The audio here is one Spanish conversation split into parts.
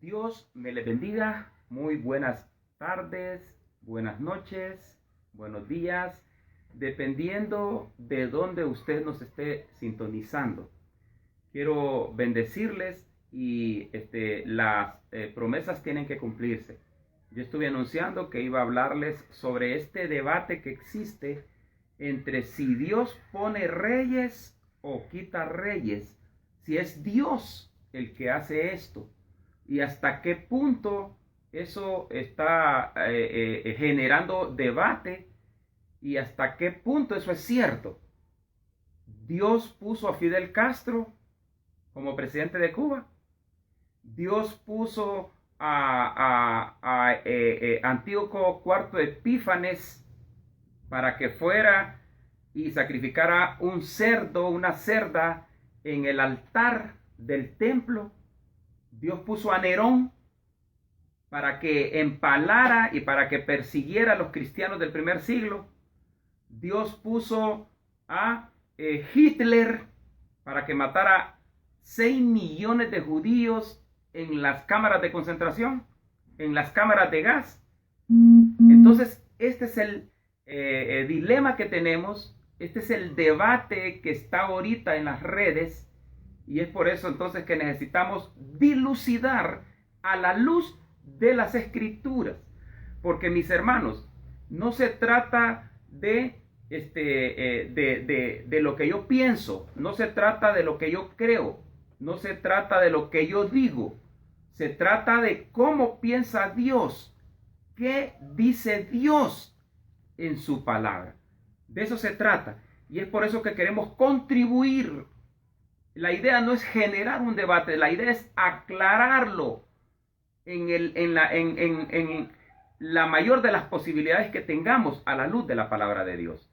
Dios me le bendiga. Muy buenas tardes, buenas noches, buenos días, dependiendo de dónde usted nos esté sintonizando. Quiero bendecirles y las promesas tienen que cumplirse. Yo estuve anunciando que iba a hablarles sobre este debate que existe entre si Dios pone reyes o quita reyes, si es Dios el que hace esto y hasta qué punto eso está generando debate y hasta qué punto eso es cierto. Dios puso a Fidel Castro como presidente de Cuba. Dios puso a Antíoco IV Epífanes para que fuera y sacrificara un cerdo, una cerda en el altar del templo. Dios puso a Nerón para que empalara y para que persiguiera a los cristianos del primer siglo. Dios puso a Hitler para que matara 6 millones de judíos en las cámaras de concentración, en las cámaras de gas. Entonces, este es el dilema que tenemos, este es el debate que está ahorita en las redes, y es por eso entonces que necesitamos dilucidar a la luz de las escrituras, porque mis hermanos, no se trata de lo que yo pienso, no se trata de lo que yo creo, no se trata de lo que yo digo, se trata de cómo piensa Dios, qué dice Dios en su palabra. De eso se trata, y es por eso que queremos contribuir. La idea no es generar un debate, la idea es aclararlo en la mayor de las posibilidades que tengamos a la luz de la palabra de Dios.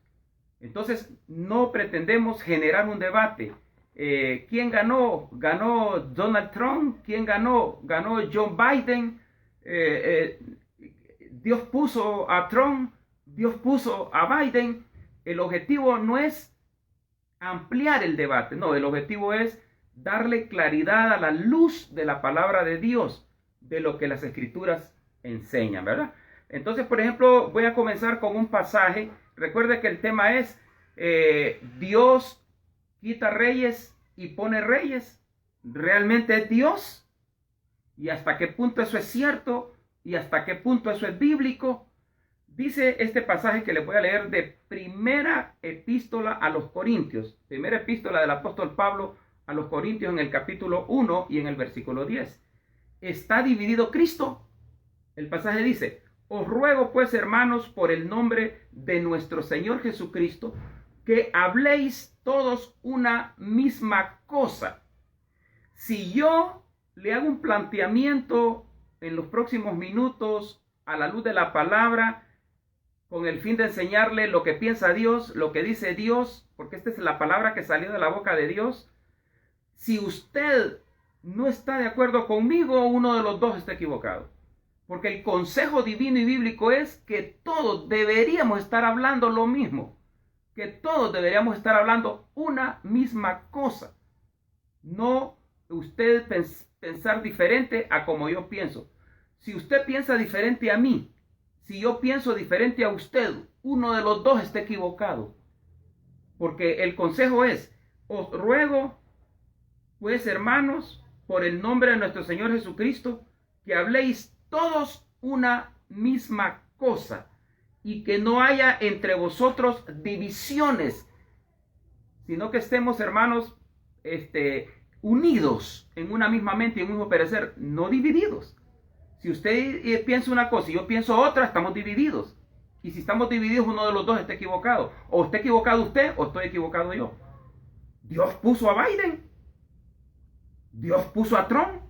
Entonces, no pretendemos generar un debate. ¿Quién ganó? ¿Ganó Donald Trump? ¿Quién ganó? ¿Ganó Joe Biden? Dios puso a Trump, Dios puso a Biden. El objetivo no es ampliar el debate, no, el objetivo es darle claridad a la luz de la palabra de Dios, de lo que las escrituras enseñan, ¿verdad? Entonces, por ejemplo, voy a comenzar con un pasaje. Recuerde que el tema es Dios quita reyes y pone reyes. ¿Realmente es Dios? ¿Y hasta qué punto eso es cierto? ¿Y hasta qué punto eso es bíblico? Dice este pasaje que le voy a leer de primera epístola a los Corintios, primera epístola del apóstol Pablo a los Corintios en el capítulo 1 y en el versículo 10. ¿Está dividido Cristo? El pasaje dice: os ruego pues, hermanos, por el nombre de nuestro Señor Jesucristo, que habléis todos una misma cosa. Si yo le hago un planteamiento en los próximos minutos a la luz de la palabra, con el fin de enseñarle lo que piensa Dios, lo que dice Dios, porque esta es la palabra que salió de la boca de Dios. Si usted no está de acuerdo conmigo, uno de los dos está equivocado. Porque el consejo divino y bíblico es que todos deberíamos estar hablando lo mismo, que todos deberíamos estar hablando una misma cosa. No usted pensar diferente a como yo pienso. Si usted piensa diferente a mí, si yo pienso diferente a usted, uno de los dos está equivocado. Porque el consejo es: os ruego, pues, hermanos, por el nombre de nuestro Señor Jesucristo, que habléis todos una misma cosa y que no haya entre vosotros divisiones, sino que estemos, hermanos, unidos en una misma mente y un mismo parecer, no divididos. Si usted piensa una cosa y yo pienso otra, estamos divididos. Y si estamos divididos, uno de los dos está equivocado. O está equivocado usted o estoy equivocado yo. Dios puso a Biden. Dios puso a Trump.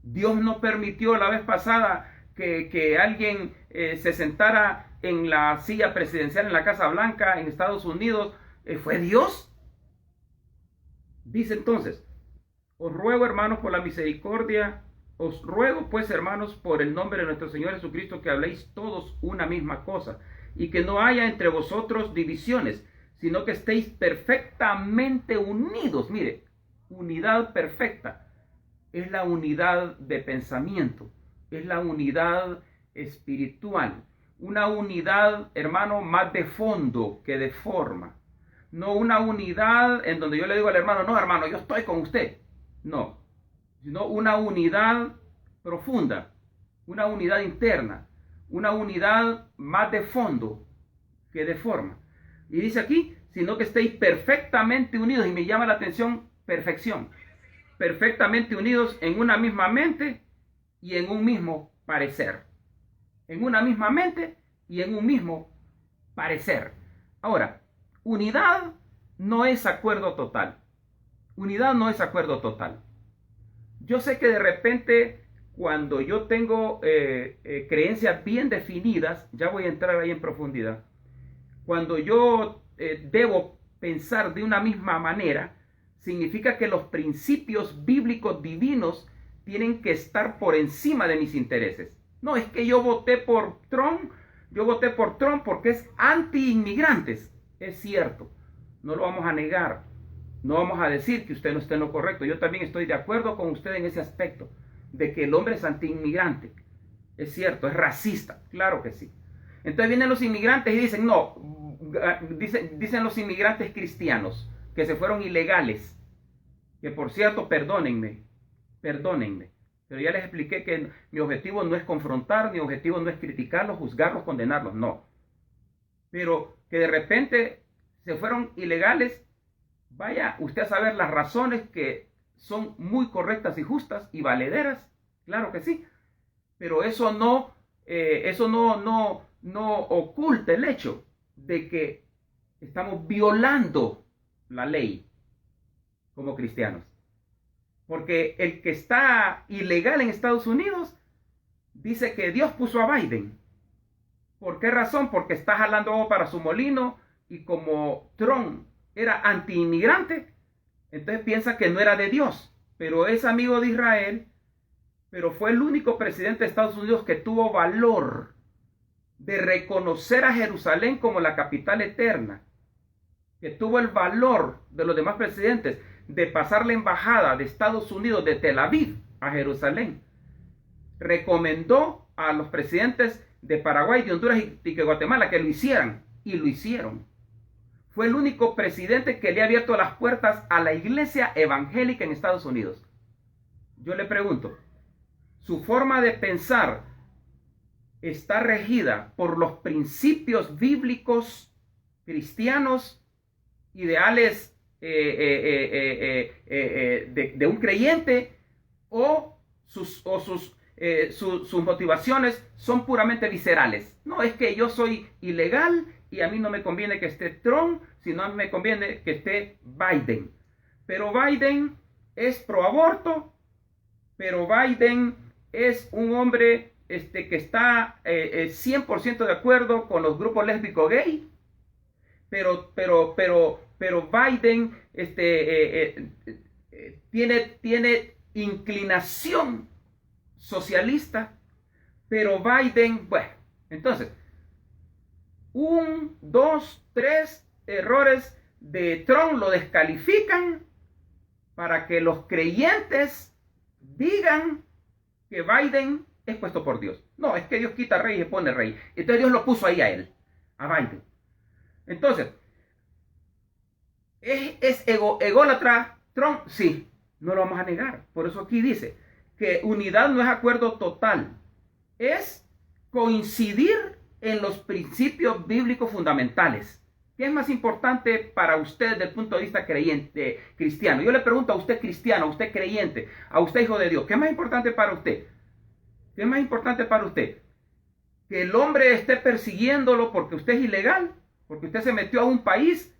Dios no permitió la vez pasada que alguien se sentara en la silla presidencial en la Casa Blanca en Estados Unidos. ¿Fue Dios? Dice entonces: os ruego, hermanos, por la misericordia. Os ruego pues, hermanos, por el nombre de nuestro Señor Jesucristo, que habléis todos una misma cosa y que no haya entre vosotros divisiones, sino que estéis perfectamente unidos. Mire, unidad perfecta. es la unidad de pensamiento, es la unidad espiritual. Una unidad, hermano, más de fondo que de forma. No una unidad en donde yo le digo al hermano, no, hermano, yo estoy con usted. No, sino una unidad profunda, una unidad interna, una unidad más de fondo que de forma. Y dice aquí, sino que estéis perfectamente unidos, y me llama la atención perfección, perfectamente unidos en una misma mente y en un mismo parecer. En una misma mente y en un mismo parecer. Ahora, unidad no es acuerdo total. Unidad no es acuerdo total. Yo sé que de repente, cuando yo tengo creencias bien definidas, ya voy a entrar ahí en profundidad, cuando yo debo pensar de una misma manera, significa que los principios bíblicos divinos tienen que estar por encima de mis intereses. No, es que yo voté por Trump porque es anti-inmigrantes. Es cierto, no lo vamos a negar. No vamos a decir que usted no esté en lo correcto. Yo también estoy de acuerdo con usted en ese aspecto, de que el hombre es anti-inmigrante. Es cierto, es racista, claro que sí. Entonces vienen los inmigrantes y dicen, no, dicen los inmigrantes cristianos, que se fueron ilegales, que por cierto, perdónenme, pero ya les expliqué que mi objetivo no es confrontar, mi objetivo no es criticarlos, juzgarlos, condenarlos, no. Pero que de repente se fueron ilegales, vaya usted a saber las razones, que son muy correctas y justas y valederas, claro que sí, pero eso no oculta el hecho de que estamos violando la ley como cristianos. Porque el que está ilegal en Estados Unidos dice que Dios puso a Biden. ¿Por qué razón? Porque está jalando agua para su molino, y como Trump era anti-inmigrante, entonces piensa que no era de Dios, pero es amigo de Israel, pero fue el único presidente de Estados Unidos que tuvo valor de reconocer a Jerusalén como la capital eterna, que tuvo el valor de los demás presidentes de pasar la embajada de Estados Unidos de Tel Aviv a Jerusalén. Recomendó a los presidentes de Paraguay, de Honduras y de Guatemala que lo hicieran, y lo hicieron. Fue el único presidente que le ha abierto las puertas a la iglesia evangélica en Estados Unidos. Yo le pregunto, ¿su forma de pensar está regida por los principios bíblicos cristianos, ideales de un creyente, o sus motivaciones son puramente viscerales? No, es que yo soy ilegal y a mí no me conviene que esté Trump, sino a mí me conviene que esté Biden. Pero Biden es pro aborto, pero Biden es un hombre que está 100% de acuerdo con los grupos lésbico gay, pero Biden tiene inclinación socialista, pero Biden, bueno, entonces, 1, 2, 3 errores de Trump lo descalifican para que los creyentes digan que Biden es puesto por Dios. No, es que Dios quita rey y pone rey. Entonces Dios lo puso ahí a él, a Biden. Entonces, ¿es ególatra Trump? Sí, no lo vamos a negar. Por eso aquí dice que unidad no es acuerdo total, es coincidir en los principios bíblicos fundamentales. ¿Qué es más importante para usted desde el punto de vista creyente, cristiano? Yo le pregunto a usted cristiano, a usted creyente, a usted hijo de Dios, ¿qué es más importante para usted? ¿Qué es más importante para usted? ¿Que el hombre esté persiguiéndolo porque usted es ilegal? Porque usted se metió a un país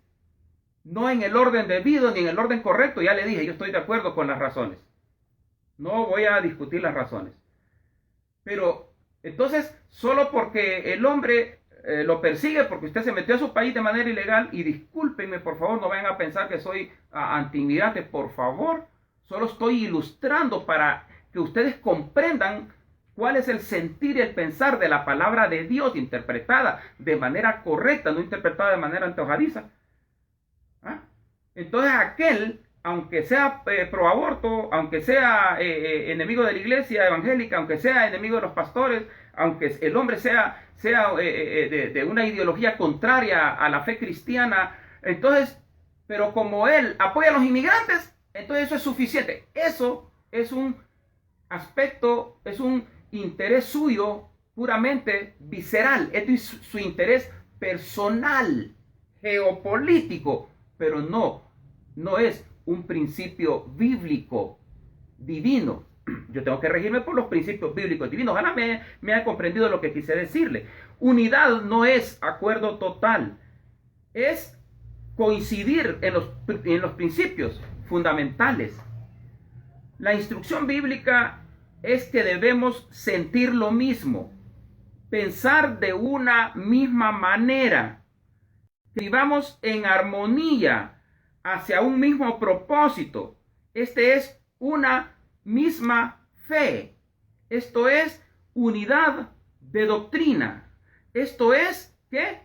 no en el orden debido ni en el orden correcto. Ya le dije, yo estoy de acuerdo con las razones. No voy a discutir las razones. Pero entonces, solo porque el hombre lo persigue porque usted se metió a su país de manera ilegal, y discúlpenme, por favor, no vayan a pensar que soy anti-inmigrante, por favor, solo estoy ilustrando para que ustedes comprendan cuál es el sentir y el pensar de la palabra de Dios interpretada de manera correcta, no interpretada de manera antojadiza. ¿Ah? Entonces aquel aunque sea pro aborto, aunque sea enemigo de la iglesia evangélica, aunque sea enemigo de los pastores, aunque el hombre sea de una ideología contraria a la fe cristiana, entonces, pero como él apoya a los inmigrantes, entonces eso es suficiente. Eso es un aspecto, es un interés suyo puramente visceral, es su interés personal, geopolítico, pero no es un principio bíblico divino. Yo tengo que regirme por los principios bíblicos divinos. Ojalá me haya comprendido lo que quise decirle. Unidad no es acuerdo total, es coincidir en los principios fundamentales. La instrucción bíblica es que debemos sentir lo mismo, pensar de una misma manera, que vivamos en armonía hacia un mismo propósito. Este es una misma fe. Esto es unidad de doctrina. Esto es ¿qué?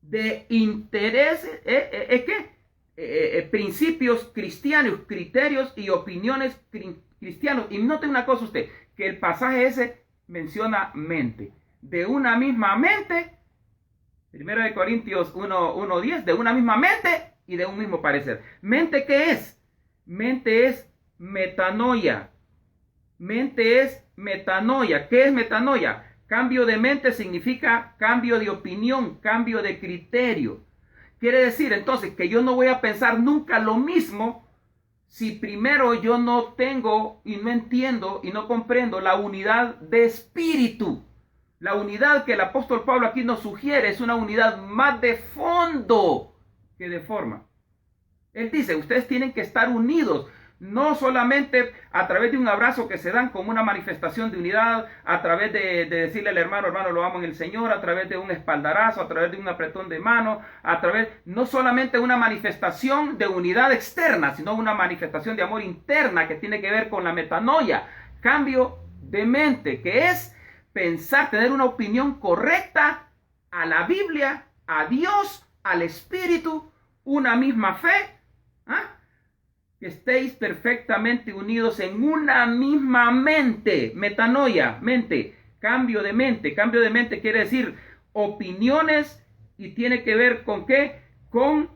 De intereses, principios cristianos, criterios y opiniones cristianos. Y note una cosa usted, que el pasaje ese menciona mente. De una misma mente, 1 Corintios 1:10, de una misma mente y de un mismo parecer. ¿Mente qué es? Mente es metanoia. Mente es metanoia. ¿Qué es metanoia? Cambio de mente significa cambio de opinión, cambio de criterio. Quiere decir entonces que yo no voy a pensar nunca lo mismo si primero yo no tengo y no entiendo y no comprendo la unidad de espíritu. La unidad que el apóstol Pablo aquí nos sugiere es una unidad más de fondo que de forma. Él dice, ustedes tienen que estar unidos, no solamente a través de un abrazo que se dan como una manifestación de unidad, a través de decirle al hermano, lo amo en el Señor, a través de un espaldarazo, a través de un apretón de mano, no solamente una manifestación de unidad externa, sino una manifestación de amor interna que tiene que ver con la metanoia, cambio de mente, que es pensar, tener una opinión correcta a la Biblia, a Dios, al Espíritu, una misma fe, que estéis perfectamente unidos en una misma mente, metanoia, mente, cambio de mente quiere decir opiniones y tiene que ver con qué, con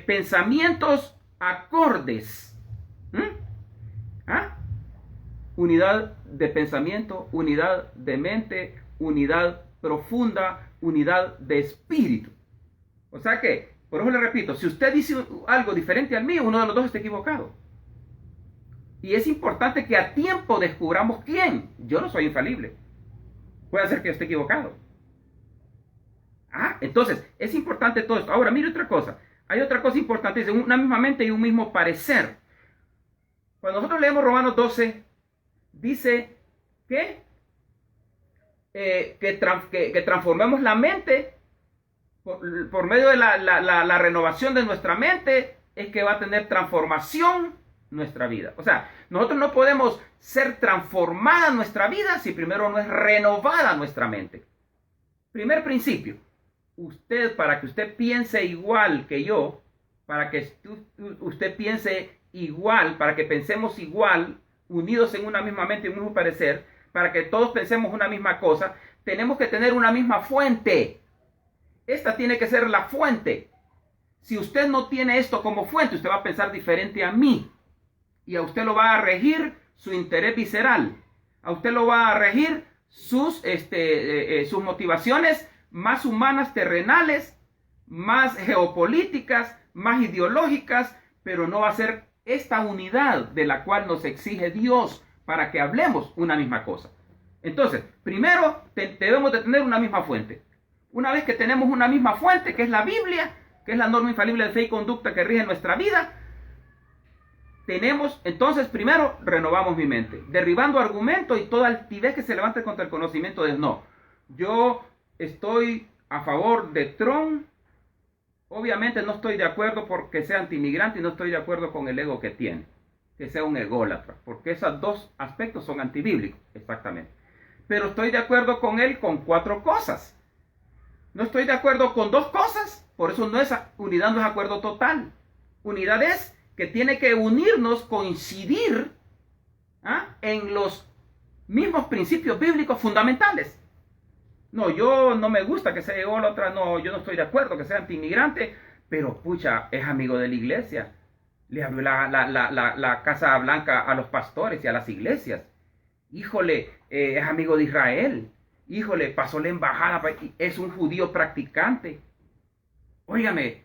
pensamientos acordes, unidad de pensamiento, unidad de mente, unidad profunda, unidad de espíritu. O sea que, por eso le repito, si usted dice algo diferente al mío, uno de los dos está equivocado. Y es importante que a tiempo descubramos quién. Yo no soy infalible. Puede ser que yo esté equivocado. Entonces, es importante todo esto. Ahora, mire otra cosa. Hay otra cosa importante, dice una misma mente y un mismo parecer. Cuando nosotros leemos Romanos 12, dice que transformemos la mente por medio de la renovación de nuestra mente, es que va a tener transformación nuestra vida. O sea, nosotros no podemos ser transformada nuestra vida si primero no es renovada nuestra mente. Primer principio, para que usted piense igual que yo, para que usted piense igual, para que pensemos igual, unidos en una misma mente y un mismo parecer, para que todos pensemos una misma cosa, tenemos que tener una misma fuente. Esta tiene que ser la fuente. Si usted no tiene esto como fuente, usted va a pensar diferente a mí. Y a usted lo va a regir su interés visceral. A usted lo va a regir sus motivaciones más humanas, terrenales, más geopolíticas, más ideológicas, pero no va a ser esta unidad de la cual nos exige Dios para que hablemos una misma cosa. Entonces, primero debemos de tener una misma fuente. Una vez que tenemos una misma fuente, que es la Biblia, que es la norma infalible de fe y conducta que rige nuestra vida, entonces primero renovamos mi mente, derribando argumentos y toda altivez que se levante contra el conocimiento de Dios. No, yo estoy a favor de Trump. Obviamente no estoy de acuerdo porque sea antiinmigrante y no estoy de acuerdo con el ego que tiene, que sea un ególatra, porque esos dos aspectos son antibíblicos, exactamente. Pero estoy de acuerdo con él con 4 cosas. No estoy de acuerdo con 2 cosas, por eso unidad no es acuerdo total. Unidad es que tiene que unirnos, coincidir en los mismos principios bíblicos fundamentales. No, yo no me gusta que sea ególatra, no, yo no estoy de acuerdo que sea antiinmigrante, pero pucha, es amigo de la iglesia. Le abrió la Casa Blanca a los pastores y a las iglesias. Híjole, es amigo de Israel. Híjole, pasó la embajada, es un judío practicante. Óigame,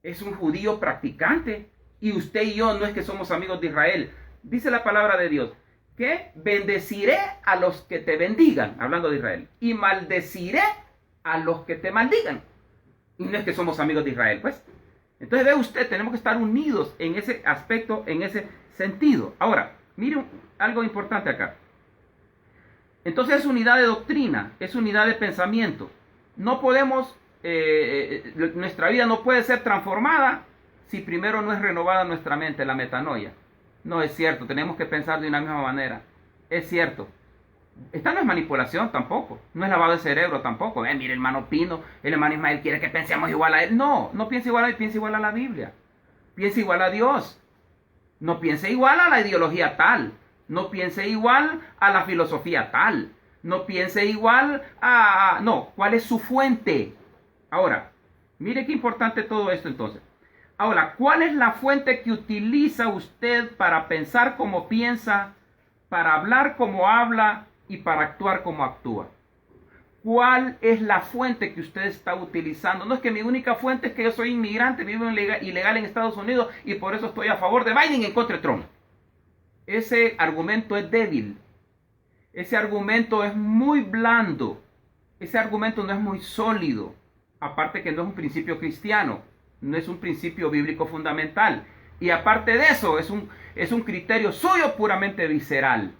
es un judío practicante. Y usted y yo no es que somos amigos de Israel. Dice la palabra de Dios que bendeciré a los que te bendigan, hablando de Israel, y maldeciré a los que te maldigan. Y no es que somos amigos de Israel, pues. Entonces ve usted, tenemos que estar unidos en ese aspecto, en ese sentido. Ahora, mire algo importante acá. Entonces es unidad de doctrina, es unidad de pensamiento. No podemos, nuestra vida no puede ser transformada si primero no es renovada nuestra mente, la metanoia. No es cierto, tenemos que pensar de una misma manera. Es cierto. Esta no es manipulación tampoco, no es lavado de cerebro tampoco. Mire, el hermano Pino, el hermano Ismael quiere que pensemos igual a él. No, no piense igual a él, piense igual a la Biblia. Piense igual a Dios. No piense igual a la ideología tal. No piense igual a la filosofía tal. No piense igual a... No, ¿cuál es su fuente? Ahora, mire qué importante todo esto entonces. Ahora, ¿cuál es la fuente que utiliza usted para pensar como piensa, para hablar como habla y para actuar como actúa? ¿Cuál es la fuente que usted está utilizando? No es que mi única fuente es que yo soy inmigrante, vivo ilegal en Estados Unidos y por eso estoy a favor de Biden y en contra de Trump. Ese argumento es débil. Ese argumento es muy blando. Ese argumento no es muy sólido. Aparte que no es un principio cristiano. No es un principio bíblico fundamental. Y aparte de eso, es un criterio suyo puramente visceral.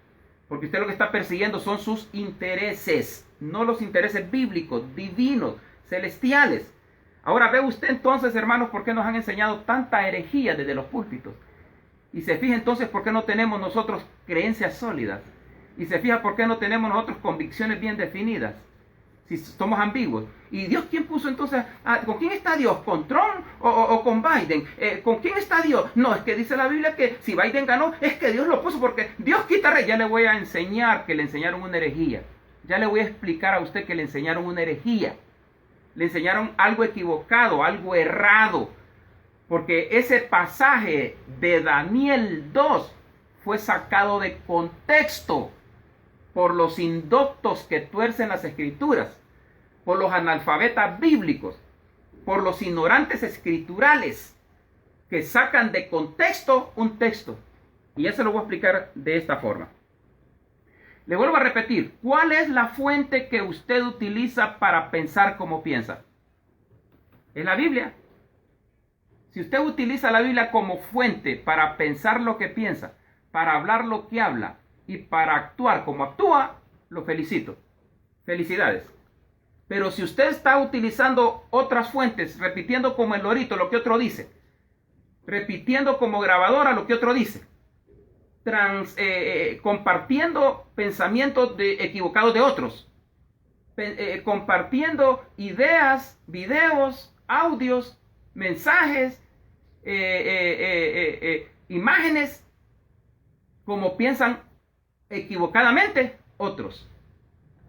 Porque usted lo que está persiguiendo son sus intereses, no los intereses bíblicos, divinos, celestiales. Ahora ve usted entonces, hermanos, por qué nos han enseñado tanta herejía desde los púlpitos. Y se fija entonces por qué no tenemos nosotros creencias sólidas. Y se fija por qué no tenemos nosotros convicciones bien definidas. Si somos ambiguos. ¿Y Dios quién puso entonces? ¿Con quién está Dios? ¿Con Trump o con Biden? ¿Con quién está Dios? No, es que dice la Biblia que si Biden ganó, es que Dios lo puso porque Dios quita rey. Ya le voy a enseñar que le enseñaron una herejía. Ya le voy a explicar a usted que le enseñaron una herejía. Le enseñaron algo equivocado, algo errado. Porque ese pasaje de Daniel 2 fue sacado de contexto por los indoctos que tuercen las escrituras, por los analfabetas bíblicos, por los ignorantes escriturales que sacan de contexto un texto. Y ya se lo voy a explicar de esta forma. Le vuelvo a repetir, ¿cuál es la fuente que usted utiliza para pensar como piensa? Es la Biblia. Si usted utiliza la Biblia como fuente para pensar lo que piensa, para hablar lo que habla, y para actuar como actúa, lo felicito. Felicidades. Pero si usted está utilizando otras fuentes, repitiendo como el lorito lo que otro dice, repitiendo como grabadora lo que otro dice, compartiendo pensamientos equivocados de otros, compartiendo ideas, videos, audios, mensajes, imágenes, como piensan equivocadamente otros.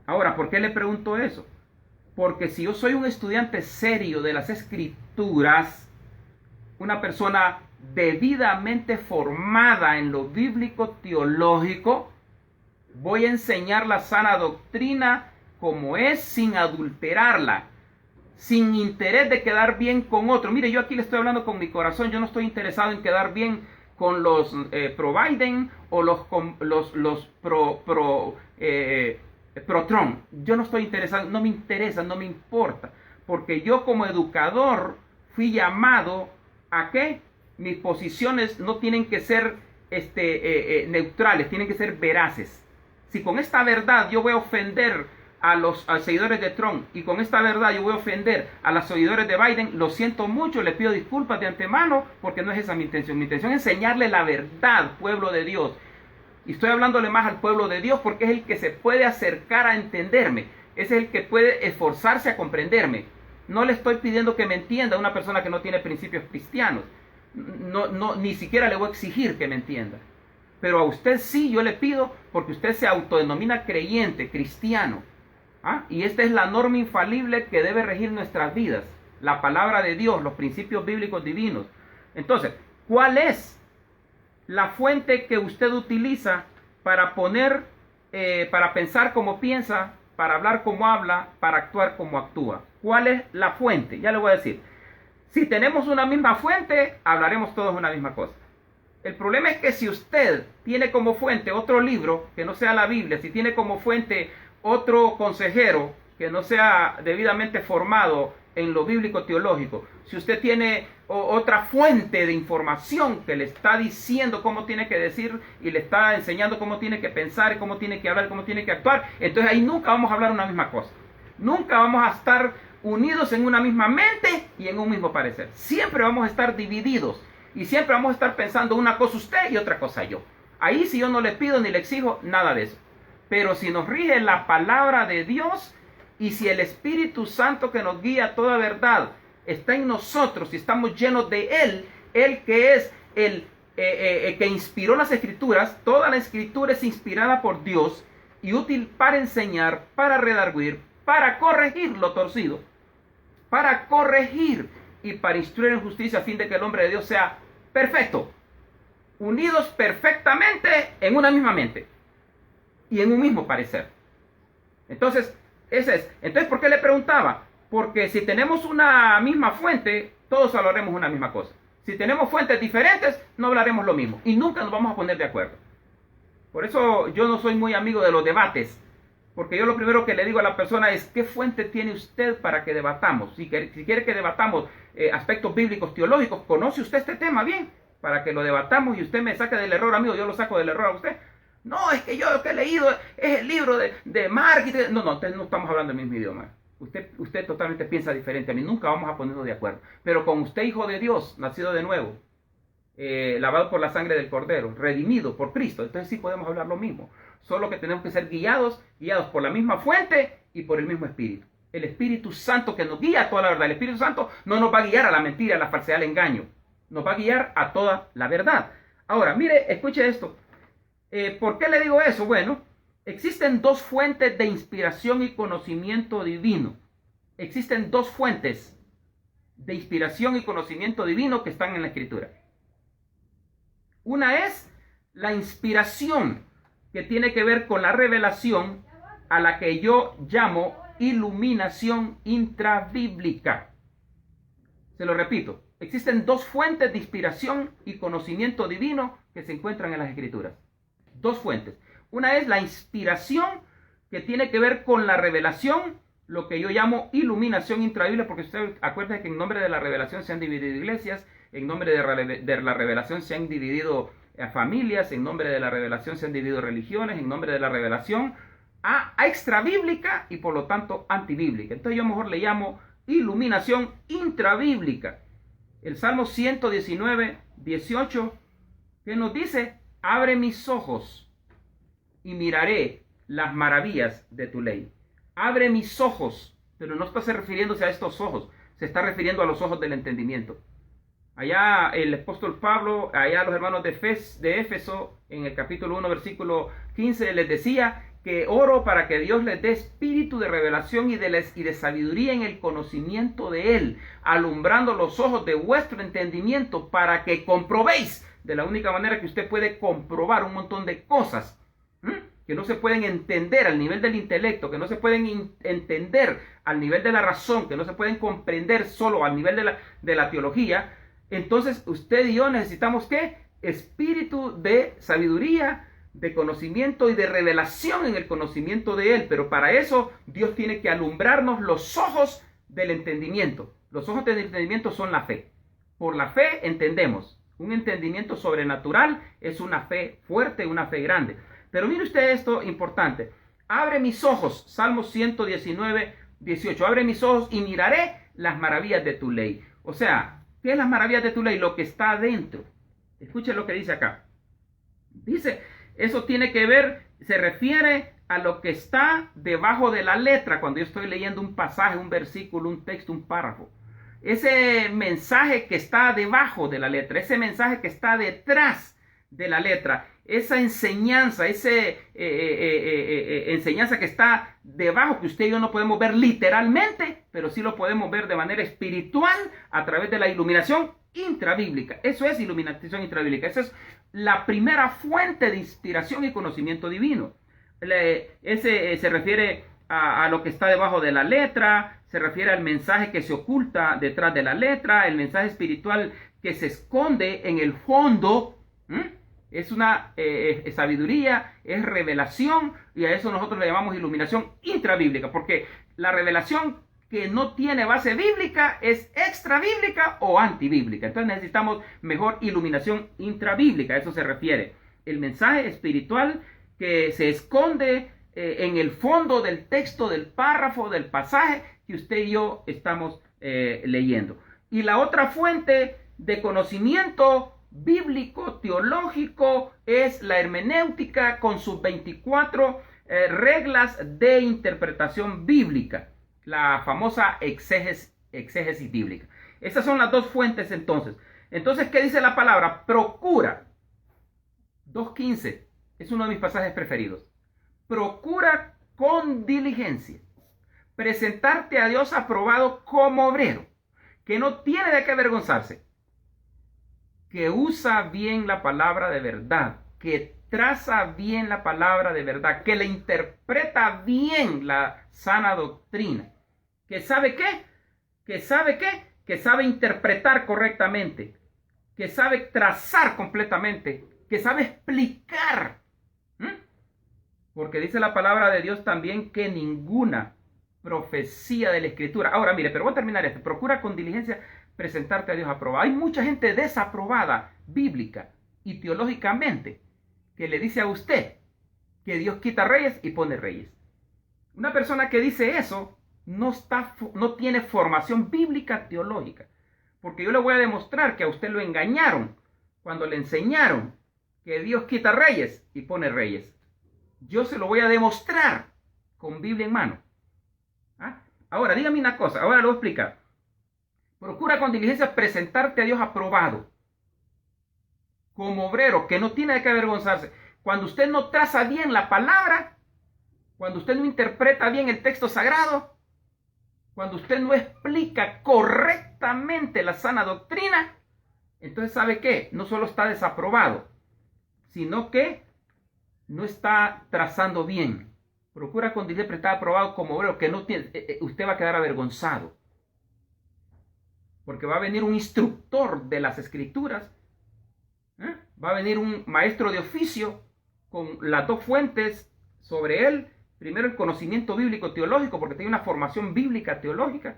Ahora, ¿por qué le pregunto eso? Porque si yo soy un estudiante serio de las escrituras, una persona debidamente formada en lo bíblico teológico, voy a enseñar la sana doctrina como es, sin adulterarla, sin interés de quedar bien con otro. Mire, yo aquí le estoy hablando con mi corazón, yo no estoy interesado en quedar bien con los pro-Biden o los pro-Trump. Yo no estoy interesado, no me interesa, no me importa. Porque yo como educador fui llamado a que mis posiciones no tienen que ser neutrales, tienen que ser veraces. Si con esta verdad yo voy a ofender a los seguidores de Trump y con esta verdad yo voy a ofender a los seguidores de Biden, lo siento mucho, le pido disculpas de antemano porque no es esa mi intención. Mi intención es enseñarle la verdad, pueblo de Dios. Y estoy hablándole más al pueblo de Dios porque es el que se puede acercar a entenderme, es el que puede esforzarse a comprenderme. No le estoy pidiendo que me entienda a una persona que no tiene principios cristianos. ni siquiera le voy a exigir que me entienda. Pero a usted sí, yo le pido, porque usted se autodenomina creyente, cristiano. Y esta es la norma infalible que debe regir nuestras vidas. La palabra de Dios, los principios bíblicos divinos. Entonces, ¿cuál es la fuente que usted utiliza para para pensar como piensa, para hablar como habla, para actuar como actúa? ¿Cuál es la fuente? Ya le voy a decir. Si tenemos una misma fuente, hablaremos todos una misma cosa. El problema es que si usted tiene como fuente otro libro que no sea la Biblia, si tiene como fuente otro consejero que no sea debidamente formado en lo bíblico teológico, si usted tiene otra fuente de información que le está diciendo cómo tiene que decir y le está enseñando cómo tiene que pensar y cómo tiene que hablar y cómo tiene que actuar, entonces ahí nunca vamos a hablar una misma cosa. Nunca vamos a estar unidos en una misma mente y en un mismo parecer. Siempre vamos a estar divididos y siempre vamos a estar pensando una cosa usted y otra cosa yo. Ahí sí yo no le pido ni le exijo nada de eso. Pero si nos rige la palabra de Dios y si el Espíritu Santo que nos guía a toda verdad está en nosotros y estamos llenos de Él que es el que inspiró las Escrituras, toda la Escritura es inspirada por Dios y útil para enseñar, para redarguir, para corregir lo torcido, para corregir y para instruir en justicia a fin de que el hombre de Dios sea perfecto, unidos perfectamente en una misma mente y en un mismo parecer. Entonces, ese es. Entonces, ¿por qué le preguntaba? Porque si tenemos una misma fuente, todos hablaremos una misma cosa. Si tenemos fuentes diferentes, no hablaremos lo mismo y nunca nos vamos a poner de acuerdo. Por eso yo no soy muy amigo de los debates, porque yo lo primero que le digo a la persona es ¿qué fuente tiene usted para que debatamos? Si quiere que debatamos aspectos bíblicos, teológicos, ¿conoce usted este tema bien? Para que lo debatamos y usted me saque del error a mí o yo lo saco del error a usted. No, es que yo lo que he leído es el libro de marketing. No, no estamos hablando el mismo idioma. Usted totalmente piensa diferente a mí. Nunca vamos a ponernos de acuerdo. Pero con usted, hijo de Dios, nacido de nuevo, lavado por la sangre del Cordero, redimido por Cristo, entonces sí podemos hablar lo mismo. Solo que tenemos que ser guiados por la misma fuente y por el mismo Espíritu. El Espíritu Santo que nos guía a toda la verdad. El Espíritu Santo no nos va a guiar a la mentira, a la falsedad, al engaño. Nos va a guiar a toda la verdad. Ahora, mire, escuche esto. ¿Por qué le digo eso? Bueno, existen dos fuentes de inspiración y conocimiento divino. Existen dos fuentes de inspiración y conocimiento divino que están en la Escritura. Una es la inspiración que tiene que ver con la revelación, a la que yo llamo iluminación intrabíblica. Se lo repito, existen dos fuentes de inspiración y conocimiento divino que se encuentran en las Escrituras. Dos fuentes. Una es la inspiración que tiene que ver con la revelación, lo que yo llamo iluminación intrabíblica, porque usted acuerda que en nombre de la revelación se han dividido iglesias, en nombre de la revelación se han dividido familias, en nombre de la revelación se han dividido religiones, en nombre de la revelación a extrabíblica y por lo tanto antibíblica. Entonces yo mejor le llamo iluminación intrabíblica. El Salmo 119, 18, que nos dice: abre mis ojos y miraré las maravillas de tu ley. Abre mis ojos, pero no está refiriéndose a estos ojos, se está refiriendo a los ojos del entendimiento. Allá el apóstol Pablo, allá los hermanos de Éfeso, en el capítulo 1, versículo 15, les decía que oro para que Dios les dé espíritu de revelación y de sabiduría en el conocimiento de Él, alumbrando los ojos de vuestro entendimiento para que comprobéis, de la única manera que usted puede comprobar un montón de cosas que no se pueden entender al nivel del intelecto, que no se pueden entender al nivel de la razón, que no se pueden comprender solo al nivel de la teología. Entonces usted y yo necesitamos ¿qué? Espíritu de sabiduría, de conocimiento y de revelación en el conocimiento de Él. Pero para eso Dios tiene que alumbrarnos los ojos del entendimiento. Los ojos del entendimiento son la fe. Por la fe entendemos. Un entendimiento sobrenatural es una fe fuerte, una fe grande. Pero mire usted esto importante. Abre mis ojos, Salmo 119, 18. Abre mis ojos y miraré las maravillas de tu ley. O sea, ¿qué es las maravillas de tu ley? Lo que está adentro. Escuchen lo que dice acá. Dice, eso tiene que ver, se refiere a lo que está debajo de la letra cuando yo estoy leyendo un pasaje, un versículo, un texto, un párrafo. ese mensaje que está debajo de la letra, ese mensaje que está detrás de la letra, esa enseñanza, enseñanza que está debajo, que usted y yo no podemos ver literalmente, pero sí lo podemos ver de manera espiritual a través de la iluminación intrabíblica. Eso es iluminación intrabíblica. Esa es la primera fuente de inspiración y conocimiento divino. Ese se refiere a lo que está debajo de la letra, se refiere al mensaje que se oculta detrás de la letra, el mensaje espiritual que se esconde en el fondo. Es una sabiduría, es revelación, y a eso nosotros le llamamos iluminación intrabíblica, porque la revelación que no tiene base bíblica es extrabíblica o antibíblica. Entonces necesitamos mejor iluminación intrabíblica, a eso se refiere. El mensaje espiritual que se esconde en el fondo del texto, del párrafo, del pasaje que usted y yo estamos leyendo. Y la otra fuente de conocimiento bíblico, teológico, es la hermenéutica con sus 24 reglas de interpretación bíblica, la famosa exégesis bíblica. Esas son las dos fuentes entonces. Entonces, ¿qué dice la palabra? Procura. 2:15 es uno de mis pasajes preferidos. Procura con diligencia presentarte a Dios aprobado como obrero, que no tiene de qué avergonzarse, que usa bien la palabra de verdad, que traza bien la palabra de verdad, que le interpreta bien la sana doctrina, que sabe qué, que sabe interpretar correctamente, que sabe trazar completamente, que sabe explicar. Porque dice la palabra de Dios también que ninguna profecía de la Escritura. Ahora mire, pero voy a terminar esto. Procura con diligencia presentarte a Dios aprobado. Hay mucha gente desaprobada bíblica y teológicamente que le dice a usted que Dios quita reyes y pone reyes. Una persona que dice eso no tiene formación bíblica teológica, porque yo le voy a demostrar que a usted lo engañaron cuando le enseñaron que Dios quita reyes y pone reyes. Yo se lo voy a demostrar con Biblia en mano. Ahora dígame una cosa, ahora lo voy a explicar. Procura con diligencia presentarte a Dios aprobado, como obrero, que no tiene de qué avergonzarse. Cuando usted no traza bien la palabra, cuando usted no interpreta bien el texto sagrado, cuando usted no explica correctamente la sana doctrina, entonces ¿sabe qué? No solo está desaprobado, sino que no está trazando bien. Procura con diligencia prestar aprobado como obrero, que no tiene, usted va a quedar avergonzado. Porque va a venir un instructor de las escrituras, va a venir un maestro de oficio con las dos fuentes sobre él. Primero, el conocimiento bíblico teológico, porque tiene una formación bíblica teológica.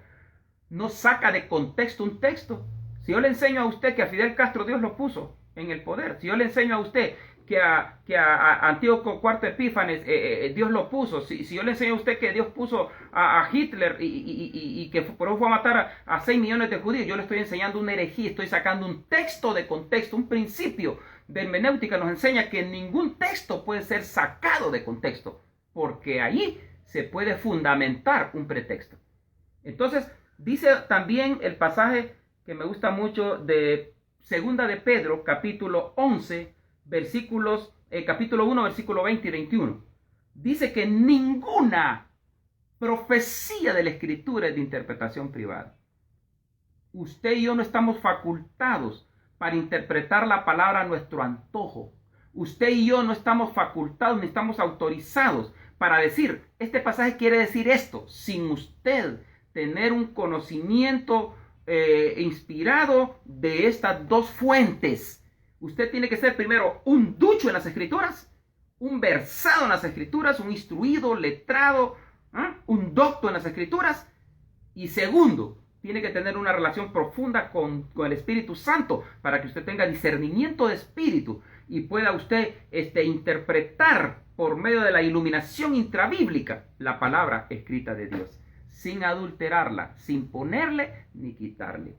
No saca de contexto un texto. Si yo le enseño a usted que a Fidel Castro Dios lo puso en el poder, si yo le enseño a usted que a Antíoco IV Epífanes Dios lo puso, si yo le enseño a usted que Dios puso a Hitler y que por eso fue a matar a 6 millones de judíos, yo le estoy enseñando una herejía, estoy sacando un texto de contexto, un principio de hermenéutica nos enseña que ningún texto puede ser sacado de contexto, porque ahí se puede fundamentar un pretexto. Entonces, dice también el pasaje que me gusta mucho de Segunda de Pedro, capítulo 11, capítulo 1, versículo 20 y 21. Dice que ninguna profecía de la Escritura es de interpretación privada. Usted y yo no estamos facultados para interpretar la palabra a nuestro antojo. Usted y yo no estamos facultados ni estamos autorizados para decir, este pasaje quiere decir esto, sin usted tener un conocimiento inspirado de estas dos fuentes. Usted tiene que ser primero un ducho en las Escrituras, un versado en las Escrituras, un instruido, letrado, un docto en las Escrituras. Y segundo, tiene que tener una relación profunda con el Espíritu Santo para que usted tenga discernimiento de espíritu y pueda usted interpretar por medio de la iluminación intrabíblica la palabra escrita de Dios, sin adulterarla, sin ponerle ni quitarle.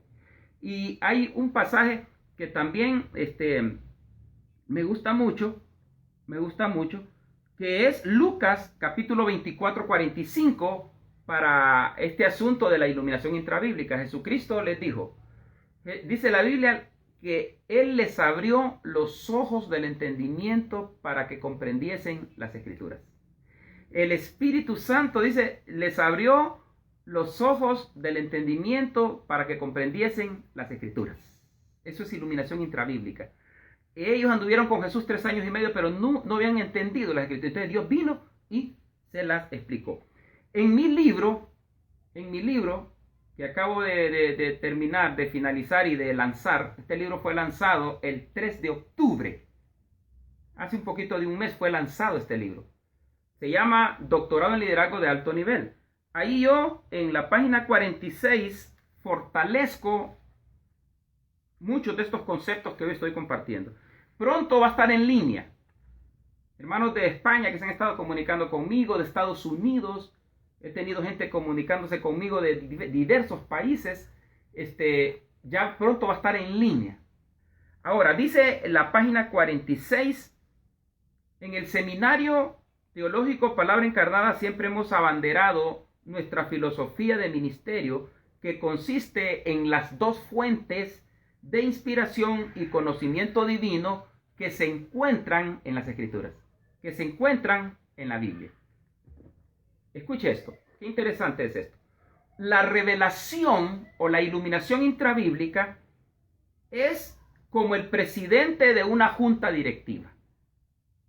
Y hay un pasaje que también me gusta mucho, que es Lucas capítulo 24, 45, para este asunto de la iluminación intrabíblica. Jesucristo les dijo, dice la Biblia, que Él les abrió los ojos del entendimiento para que comprendiesen las Escrituras. El Espíritu Santo, dice, les abrió los ojos del entendimiento para que comprendiesen las Escrituras. Eso es iluminación intrabíblica. Ellos anduvieron con Jesús 3 años y medio, pero no habían entendido las Escrituras. Entonces Dios vino y se las explicó. En mi libro, que acabo de terminar, de finalizar y de lanzar, este libro fue lanzado el 3 de octubre. Hace un poquito de un mes fue lanzado este libro. Se llama Doctorado en Liderazgo de Alto Nivel. Ahí yo, en la página 46, fortalezco muchos de estos conceptos que hoy estoy compartiendo. Pronto va a estar en línea. Hermanos de España que se han estado comunicando conmigo, de Estados Unidos, he tenido gente comunicándose conmigo de diversos países. Ya pronto va a estar en línea. Ahora, dice la página 46, en el seminario teológico Palabra Encarnada siempre hemos abanderado nuestra filosofía de ministerio, que consiste en las dos fuentes de inspiración y conocimiento divino que se encuentran en las Escrituras, que se encuentran en la Biblia. Escuche esto, qué interesante es esto. La revelación o la iluminación intrabíblica es como el presidente de una junta directiva.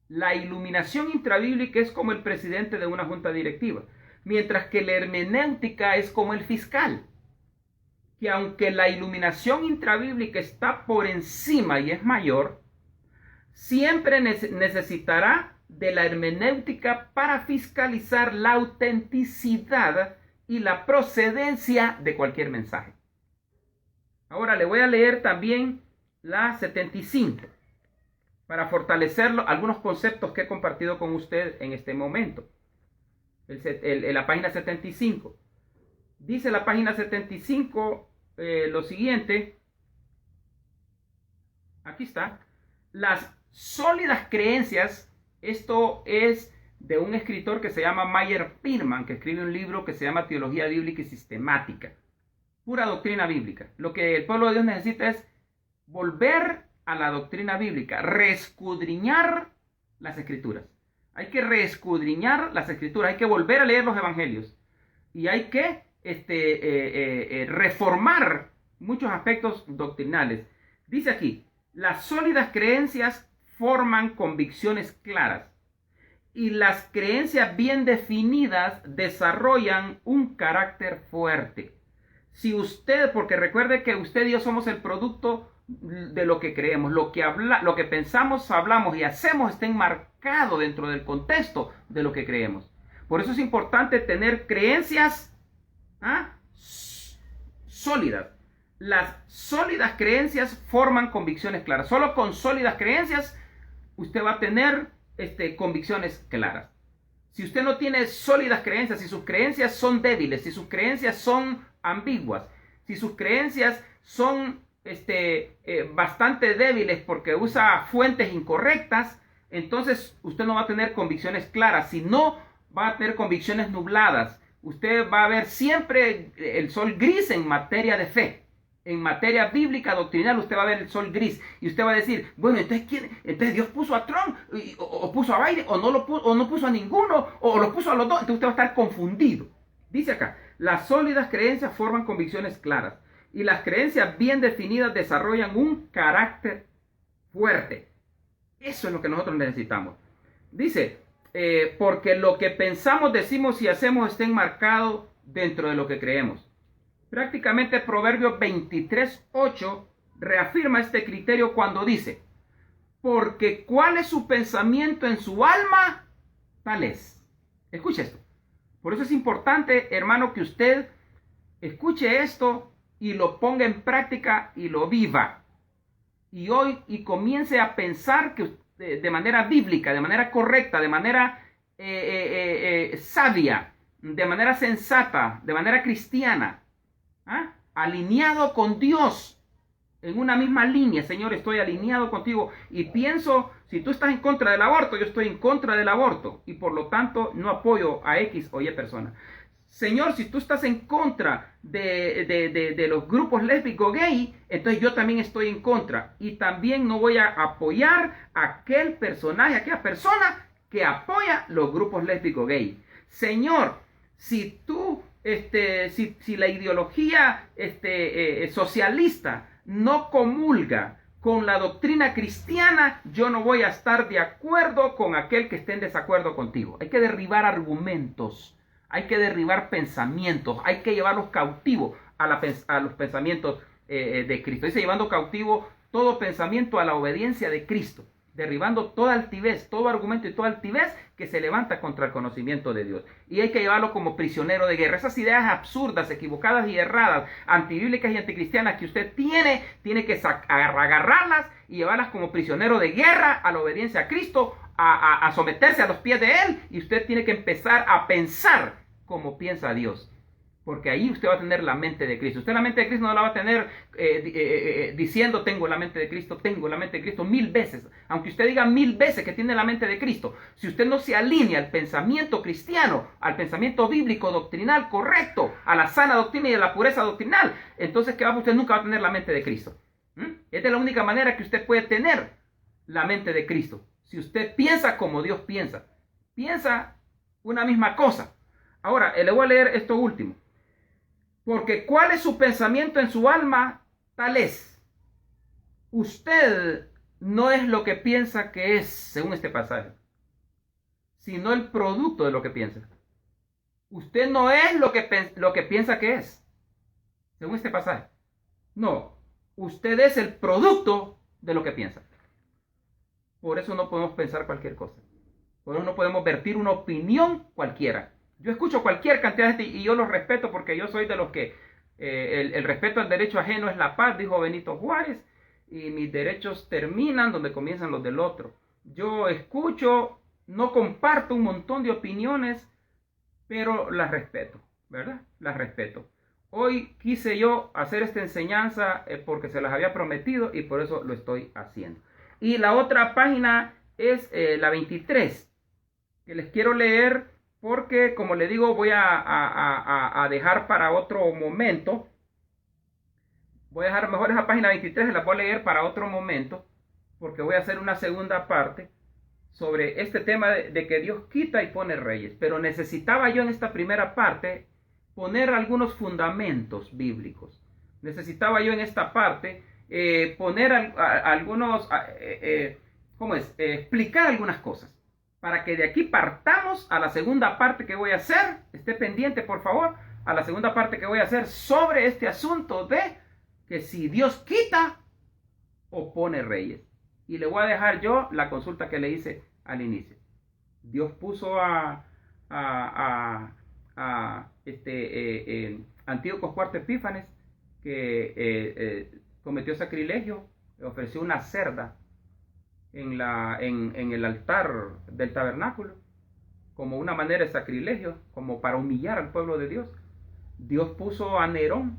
La iluminación intrabíblica es como el presidente de una junta directiva, mientras que la hermenéutica es como el fiscal. Que aunque la iluminación intrabíblica está por encima y es mayor, siempre necesitará de la hermenéutica para fiscalizar la autenticidad y la procedencia de cualquier mensaje. Ahora le voy a leer también la 75 para fortalecer algunos conceptos que he compartido con usted en este momento. La página 75. Dice la página 75 lo siguiente. Aquí está. Las sólidas creencias. Esto es de un escritor que se llama Meyer Pirman, que escribe un libro que se llama Teología Bíblica y Sistemática. Pura doctrina bíblica. Lo que el pueblo de Dios necesita es volver a la doctrina bíblica, reescudriñar las Escrituras. Hay que reescudriñar las Escrituras, hay que volver a leer los Evangelios y hay que reformar muchos aspectos doctrinales. Dice aquí, las sólidas creencias forman convicciones claras y las creencias bien definidas desarrollan un carácter fuerte. Si usted, porque recuerde que usted y yo somos el producto de lo que creemos, lo que pensamos, hablamos y hacemos está enmarcado dentro del contexto de lo que creemos. Por eso es importante tener creencias sólidas. Las sólidas creencias forman convicciones claras. Solo con sólidas creencias usted va a tener convicciones claras. Si usted no tiene sólidas creencias, si sus creencias son débiles, si sus creencias son ambiguas, si sus creencias son bastante débiles porque usa fuentes incorrectas, entonces usted no va a tener convicciones claras, sino va a tener convicciones nubladas. Usted va a ver siempre el sol gris en materia de fe. En materia bíblica doctrinal usted va a ver el sol gris y usted va a decir, bueno, entonces Dios puso a Trump o puso a Biden o no puso a ninguno o lo puso a los dos. Entonces usted va a estar confundido. Dice acá, las sólidas creencias forman convicciones claras y las creencias bien definidas desarrollan un carácter fuerte. Eso es lo que nosotros necesitamos. Dice, porque lo que pensamos, decimos y hacemos está enmarcado dentro de lo que creemos. Prácticamente Proverbios 23:8 reafirma este criterio cuando dice, porque cuál es su pensamiento en su alma, tal es. Escuche esto. Por eso es importante, hermano, que usted escuche esto y lo ponga en práctica y lo viva. Y comience a pensar que de manera bíblica, de manera correcta, de manera sabia, de manera sensata, de manera cristiana. Alineado con Dios en una misma línea. Señor, estoy alineado contigo y pienso, si tú estás en contra del aborto, yo estoy en contra del aborto y por lo tanto no apoyo a X o Y persona. Señor, si tú estás en contra de los grupos lésbicos gay, entonces yo también estoy en contra. Y también no voy a apoyar a aquel personaje, a aquella persona que apoya los grupos lésbicos gay. Señor, si tú, si la ideología socialista no comulga con la doctrina cristiana, yo no voy a estar de acuerdo con aquel que esté en desacuerdo contigo. Hay que derribar argumentos. Hay que derribar pensamientos, hay que llevarlos cautivos a los pensamientos de Cristo. Dice, llevando cautivo todo pensamiento a la obediencia de Cristo, derribando toda altivez, todo argumento y toda altivez que se levanta contra el conocimiento de Dios. Y hay que llevarlo como prisionero de guerra. Esas ideas absurdas, equivocadas y erradas, antibíblicas y anticristianas que usted tiene que agarrarlas y llevarlas como prisionero de guerra a la obediencia a Cristo, a someterse a los pies de Él, y usted tiene que empezar a pensar como piensa Dios, porque ahí usted va a tener la mente de Cristo. Usted la mente de Cristo no la va a tener diciendo tengo la mente de Cristo 1000 veces, aunque usted diga 1000 veces que tiene la mente de Cristo. Si usted no se alinea al pensamiento cristiano, al pensamiento bíblico doctrinal correcto, a la sana doctrina y a la pureza doctrinal, entonces ¿qué va? Usted nunca va a tener la mente de Cristo. Esta es la única manera que usted puede tener la mente de Cristo. Si usted piensa como Dios piensa una misma cosa. Ahora, le voy a leer esto último. Porque ¿cuál es su pensamiento en su alma? Tal es. Usted no es lo que piensa que es, según este pasaje, sino el producto de lo que piensa. Usted no es lo que piensa que es, según este pasaje. No, usted es el producto de lo que piensa. Por eso no podemos pensar cualquier cosa. Por eso no podemos vertir una opinión cualquiera. Yo escucho cualquier cantidad de gente y yo los respeto porque yo soy de los que el respeto al derecho ajeno es la paz, dijo Benito Juárez, y mis derechos terminan donde comienzan los del otro. Yo escucho, no comparto un montón de opiniones, pero las respeto, ¿verdad? Las respeto. Hoy quise yo hacer esta enseñanza porque se las había prometido y por eso lo estoy haciendo. Y la otra página es la 23, que les quiero leer porque, como le digo, voy a dejar para otro momento. Voy a dejar mejor esa página 23, se la voy a leer para otro momento, porque voy a hacer una segunda parte sobre este tema de que Dios quita y pone reyes. Pero necesitaba yo en esta primera parte poner algunos fundamentos bíblicos. Necesitaba yo en esta parte poner algunos, explicar algunas cosas, para que de aquí partamos a la segunda parte que voy a hacer. Esté pendiente, por favor, a la segunda parte que voy a hacer sobre este asunto de que si Dios quita o pone reyes. Y le voy a dejar yo la consulta que le hice al inicio. Dios puso Antíoco IV Epífanes, que cometió sacrilegio, ofreció una cerda en el altar del tabernáculo, como una manera de sacrilegio, como para humillar al pueblo de Dios. Dios puso a Nerón,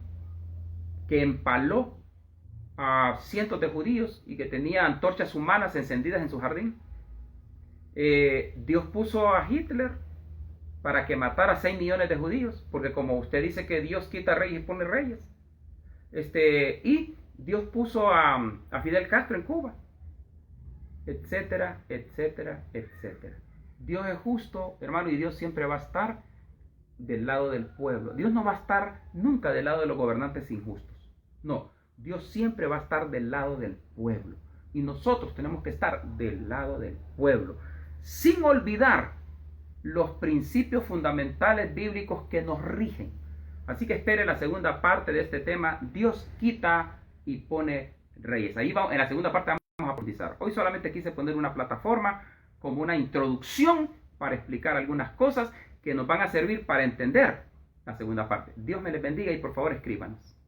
que empaló a cientos de judíos y que tenía antorchas humanas encendidas en su jardín. Dios puso a Hitler para que matara a 6 millones de judíos, porque como usted dice que Dios quita reyes y pone reyes. Y Dios puso a Fidel Castro en Cuba, etcétera, etcétera, etcétera. Dios es justo, hermano, y Dios siempre va a estar del lado del pueblo. Dios no va a estar nunca del lado de los gobernantes injustos. No, Dios siempre va a estar del lado del pueblo. Y nosotros tenemos que estar del lado del pueblo, sin olvidar los principios fundamentales bíblicos que nos rigen. Así que espere la segunda parte de este tema. Dios quita y pone reyes. Ahí vamos, en la segunda parte vamos a profundizar. Hoy solamente quise poner una plataforma como una introducción para explicar algunas cosas que nos van a servir para entender la segunda parte. Dios me les bendiga y por favor escríbanos.